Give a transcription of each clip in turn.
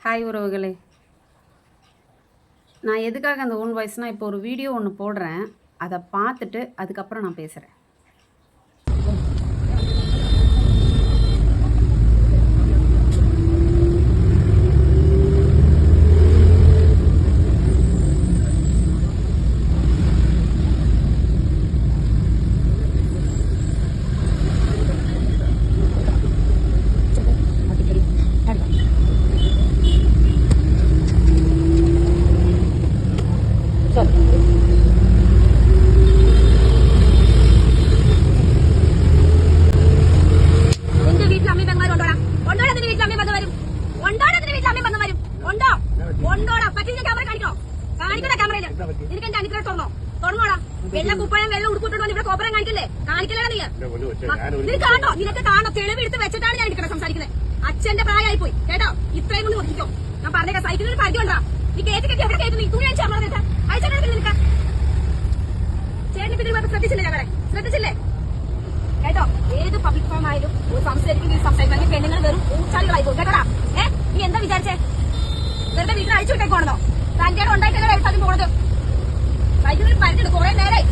Hi உறவுகளே, நான் எதுக்காக அந்த ஓன் வாய்ஸ்னால் இப்போ ஒரு வீடியோ ஒன்று போடுறேன். அதை பார்த்துட்டு அதுக்கப்புறம் நான் பேசுகிறேன். വെള്ളം കുപ്പായം വെള്ളം ഉടുപ്പിട്ടോണ്ട് ഇവിടെ കോപ്പറം കാണിക്കല്ലേ? കാണിക്കല്ലേ നീ? നീ കാണോ? നിനക്ക് കാണോ? തെളിവെടുത്ത് വെച്ചിട്ടാണ് ഞാൻ ഇരിക്കണം സംസാരിക്കുന്നത്. അച്ഛന്റെ പ്രായമായി പോയി കേട്ടോ. ഇത്രയും കൊണ്ട് ഒതുക്കിക്കോ. ഞാൻ പറഞ്ഞേക്ക സൈക്കിളിൽ പരിധി ഉണ്ടാ. നീ കയറ്റി കെട്ടി എവിടെ കയറ്റി? നീ തുണി അടിച്ചാൽ പറഞ്ഞേക്ക അയച്ചാൽ നിനക്ക് ചേട്ടൻ ഇതിൽ ശ്രദ്ധിച്ചില്ലേ? ഞങ്ങളെ ശ്രദ്ധിച്ചില്ലേ കേട്ടോ? ഏത് പബ്ലിക് ഫോം ആയാലും സംസാരിക്കുന്ന പെണ്ണുങ്ങൾ വെറും ഊച്ചാളികളായി പോകും കേട്ടോടാ. നീ എന്താ വിചാരിച്ചേ? വെറുതെ വീട്ടിൽ അഴിച്ചു വിട്ടേക്കോണോ? തന്റെ ഉണ്ടായിട്ടല്ലേ അതിന് പോണത്? സൈക്കിളിൽ പരിധിണ്ട് കുറെ നേരായി.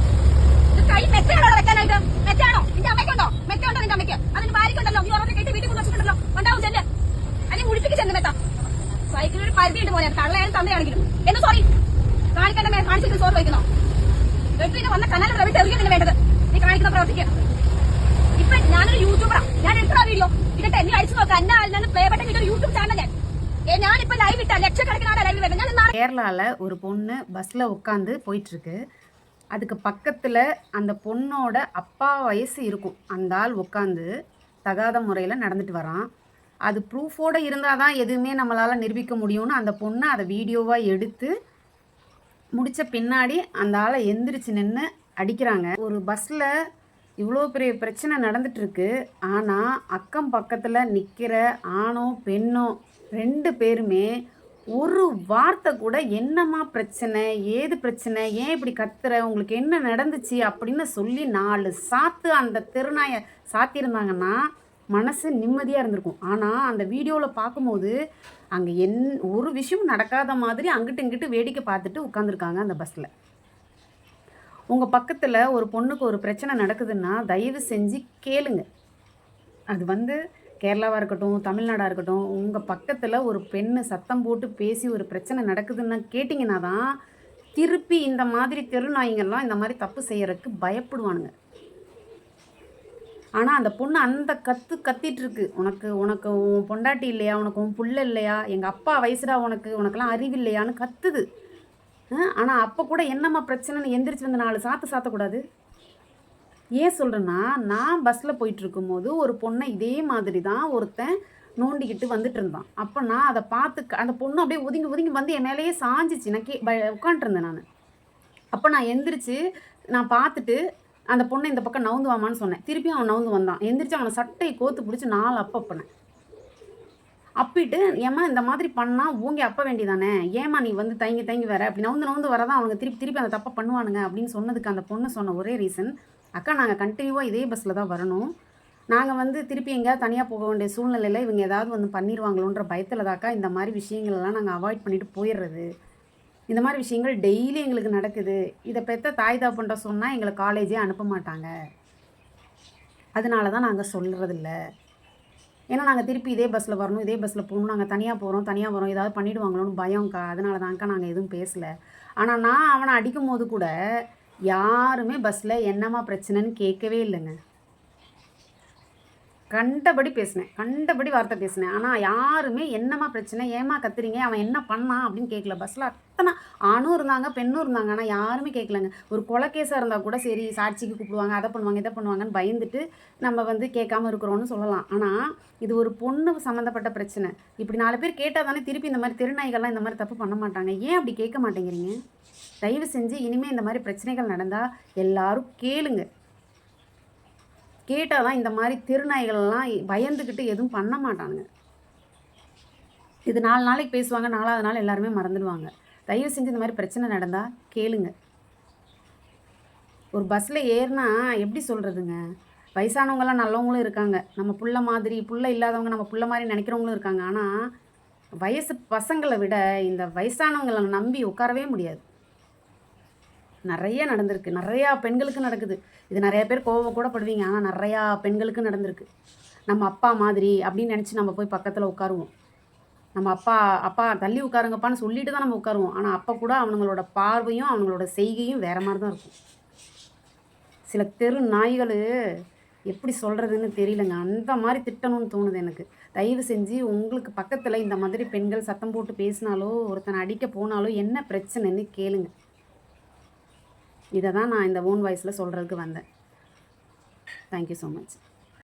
ഇത് കൈ മെറ്റയാണോ വെക്കാനായിട്ട്? മെറ്റയാണോ? നിന്റെ അമ്മയ്ക്കുണ്ടോ? മെറ്റയുണ്ടോ നിന്റെ അമ്മയ്ക്ക്? അതിന് ഭാര്യക്കുണ്ടല്ലോ. നീ ഓരോന്ന് കേട്ട് വീട്ടിൽ കൊണ്ട് വെച്ചിട്ടുണ്ടല്ലോ. ഉണ്ടാവും ചെല്ല്. അല്ലെങ്കിൽ മുടിപ്പിക്ക് ചെന്ന് മെത്ത. സൈക്കിളിൽ ഒരു പരിധിയുണ്ട് പോലെ കള്ളയാലും തന്നെയാണെങ്കിലും എന്ന് സോറി കാണിക്കേണ്ട മേലെ കാണിച്ചിട്ട് സോറി വയ്ക്കുന്നോ? വെട്ടിന് വന്ന കനാലിൽ റബിട്ട് എറിയാണ് വേണ്ടത്. നീ കാണിക്കുന്ന പ്രവർത്തിക്ക്. ഇപ്പൊ ഞാനൊരു യൂട്യൂബറാ. ഞാൻ എടുത്ത വീഡിയോ ഇതൊക്കെ എന്നെ അയച്ചു നോക്കാം. എന്നെ പ്ലേ ബട്ടൺ ഇട്ടൊരു യൂട്യൂബ് ചാനൽ ഞാനിപ്പോ ലൈവ് ഇട്ടാ ലക്ഷക്കണക്കിനാണ് ലൈവ് വരുന്നത്. கேரளாவில் ஒரு பொண்ணு பஸ்ஸில் உட்காந்து போயிட்டுருக்கு. அதுக்கு பக்கத்தில் அந்த பொண்ணோட அப்பா வயசு இருக்கும். அந்த ஆள் உட்காந்து தகாத முறையில் நடந்துட்டு வரான். அது ப்ரூஃபோடு இருந்தால் தான் எதுவுமே நம்மளால் நிரூபிக்க முடியும்னு அந்த பொண்ணை அதை வீடியோவாக எடுத்து முடித்த பின்னாடி அந்த ஆளை எந்திரிச்சு நின்று அடிக்கிறாங்க. ஒரு பஸ்ஸில் இவ்வளோ பெரிய பிரச்சனை நடந்துட்டுருக்கு. ஆனால் அக்கம் பக்கத்தில் நிற்கிற ஆணோ பெண்ணோ 2 பேருமே ஒரு வார்த்தை கூட என்னம்மா பிரச்சனை, ஏது பிரச்சனை, ஏன் இப்படி கத்துற, உங்களுக்கு என்ன நடந்துச்சு அப்படின்னு சொல்லி 4 சாத்து அந்த தெருநாயை சாத்தியிருந்தாங்கன்னா மனசு நிம்மதியாக இருந்திருக்கும். ஆனால் அந்த வீடியோவில் பார்க்கும்போது அங்கே ஒரு விஷயம் நடக்காத மாதிரி அங்கிட்டு இங்கிட்டு வேடிக்கை பார்த்துட்டு உட்காந்துருக்காங்க அந்த பஸ்ஸில். உங்கள் பக்கத்தில் ஒரு பொண்ணுக்கு ஒரு பிரச்சனை நடக்குதுன்னா தயவு செஞ்சு கேளுங்க. அது கேரளாவாக இருக்கட்டும், தமிழ்நாடாக இருக்கட்டும், உங்கள் பக்கத்தில் ஒரு பெண்ணு சத்தம் போட்டு பேசி ஒரு பிரச்சனை நடக்குதுன்னு கேட்டிங்கன்னா தான் திருப்பி இந்த மாதிரி தெருநாய்ங்கள்லாம் இந்த மாதிரி தப்பு செய்யறதுக்கு பயப்படுவானுங்க. ஆனால் அந்த பொண்ணு அந்த கத்திட்டுருக்கு. உனக்கு உன் பொண்டாட்டி இல்லையா, உனக்கு உன் புள்ள இல்லையா, எங்கள் அப்பா வயசுடா உனக்கெல்லாம் அறிவு இல்லையான்னு கத்துது. ஆனால் அப்போ கூட என்னம்மா பிரச்சனைன்னு எந்திரிச்சு வந்து 4 சாத்தக்கூடாது? ஏன் சொல்கிறேன்னா, நான் பஸ்ஸில் போயிட்டுருக்கும்போது ஒரு பொண்ணை இதே மாதிரி தான் ஒருத்தன் நோண்டிக்கிட்டு வந்துட்டு இருந்தான். அப்போ நான் அதை பார்த்து அந்த பொண்ணு அப்படியே ஒதுங்கி வந்து என் மேலேயே சாஞ்சிச்சு. நான் உட்காண்ட்ருந்தேன் நான். அப்போ நான் எந்திரிச்சு நான் பார்த்துட்டு அந்த பொண்ணை இந்த பக்கம் நவுந்து வாமான்னு சொன்னேன். திருப்பியும் அவன் நவுந்து வந்தான். எந்திரிச்சு அவனை சட்டையை கோத்து பிடிச்சி 4 அப்பனேன். அப்பிட்டு ஏம்மா இந்த மாதிரி பண்ணால் ஊங்கி அப்ப வேண்டியதானே, ஏம்மா நீ தயங்கி வர, அப்படி நவுந்து வரதான் அவனுங்க திருப்பி அந்த தப்பை பண்ணுவானுங்க அப்படின்னு சொன்னதுக்கு அந்த பொண்ணு சொன்ன ஒரே ரீசன், அக்கா நாங்கள் கண்டினியூவாக இதே பஸ்ஸில் தான் வரணும், நாங்கள் திருப்பி எங்கேயாவது தனியாக போக வேண்டிய சூழ்நிலையில் இவங்க ஏதாவது பண்ணிடுவாங்களோன்ற பயத்தில் தாக்கா இந்த மாதிரி விஷயங்கள்லாம் நாங்கள் அவாய்ட் பண்ணிட்டு போயிடுறது. இந்த மாதிரி விஷயங்கள் டெய்லி எங்களுக்கு நடக்குது. இதை பெற்ற தாய் தாப்புன்ற சொன்னால் எங்களை காலேஜே அனுப்ப மாட்டாங்க. அதனால தான் நாங்கள் சொல்கிறதில்ல. ஏன்னா நாங்கள் திருப்பி இதே பஸ்ஸில் வரணும், இதே பஸ்ஸில் போகணும், நாங்கள் தனியாக வரோம், ஏதாவது பண்ணிவிடுவாங்களோன்னு பயம்க்கா. அதனால தான்க்கா நாங்கள் எதுவும் பேசலை. ஆனால் நான் அவனை அடிக்கும் போது கூட யாருமே பஸ்ஸில் என்னம்மா பிரச்சனைன்னு கேட்கவே இல்லைங்க. கண்டபடி வார்த்தை பேசினேன். ஆனால் யாருமே என்னம்மா பிரச்சனை, ஏமா கத்துறீங்க, அவன் என்ன பண்ணான் அப்படின்னு கேட்கல. பஸ்ஸில் அத்தனை ஆணும் இருந்தாங்க, பெண்ணும் இருந்தாங்க. ஆனால் யாருமே கேட்கலங்க. ஒரு கொலை கேஸாக இருந்தால் கூட சரி சாட்சிக்கு கூப்பிடுவாங்க, அதை பண்ணுவாங்க, இதை பண்ணுவாங்கன்னு பயந்துட்டு நம்ம கேட்காம இருக்கிறோன்னு சொல்லலாம். ஆனால் இது ஒரு பொண்ணு சம்மந்தப்பட்ட பிரச்சனை. இப்படி 4 பேர் கேட்டால் தானே திருப்பி இந்த மாதிரி தெருநாய்கள்லாம் இந்த மாதிரி தப்பு பண்ண மாட்டாங்க. ஏன் அப்படி கேட்க மாட்டேங்கிறீங்க? தயவு செஞ்சு இனிமேல் இந்த மாதிரி பிரச்சனைகள் நடந்தால் எல்லாரும் கேளுங்க. கேட்டால் தான் இந்த மாதிரி தெருநாய்கள்லாம் பயந்துக்கிட்டு எதுவும் பண்ண மாட்டானுங்க. இது 4 நாளைக்கு பேசுவாங்க, 4ஆவது நாள் எல்லாருமே மறந்துடுவாங்க. தயவு செஞ்சு இந்த மாதிரி பிரச்சனை நடந்தால் கேளுங்க. ஒரு பஸ்ஸில் ஏறினா எப்படி சொல்கிறதுங்க, வயசானவங்களாம் நல்லவங்களும் இருக்காங்க, நம்ம புள்ள இல்லாதவங்க நம்ம புள்ள மாதிரி நினைக்கிறவங்களும் இருக்காங்க. ஆனால் வயசு பசங்களை விட இந்த வயசானவங்களை நம்பி உட்காரவே முடியாது. நிறைய நடந்திருக்கு, நிறையா பெண்களுக்கு நடக்குது. இது நிறைய பேர் கோவம் கூட படுவீங்க, ஆனால் நிறையா பெண்களுக்கு நடந்திருக்கு. நம்ம அப்பா மாதிரி அப்படின்னு நினச்சி நம்ம போய் பக்கத்தில் உட்காருவோம். நம்ம அப்பா அப்பா தள்ளி உட்காருங்கப்பான்னு சொல்லிட்டு தான் நம்ம உட்காருவோம். ஆனால் அப்போ கூட அவனுங்களோட பார்வையும் அவங்களோட செய்கையும் வேறு மாதிரி தான் இருக்கும். சில தெரு நாய்கள் எப்படி சொல்கிறதுன்னு தெரியலங்க, அந்த மாதிரி திட்டணும்னு தோணுது எனக்கு. தயவு செஞ்சு உங்களுக்கு பக்கத்தில் இந்த மாதிரி பெண்கள் சத்தம் போட்டு பேசினாலோ ஒருத்தனை அடிக்க போனாலோ என்ன பிரச்சனைன்னு கேளுங்க. இதை தான் நான் இந்த ஓன் வாய்ஸில் சொல்கிறதுக்கு வந்தேன். Thank you so much.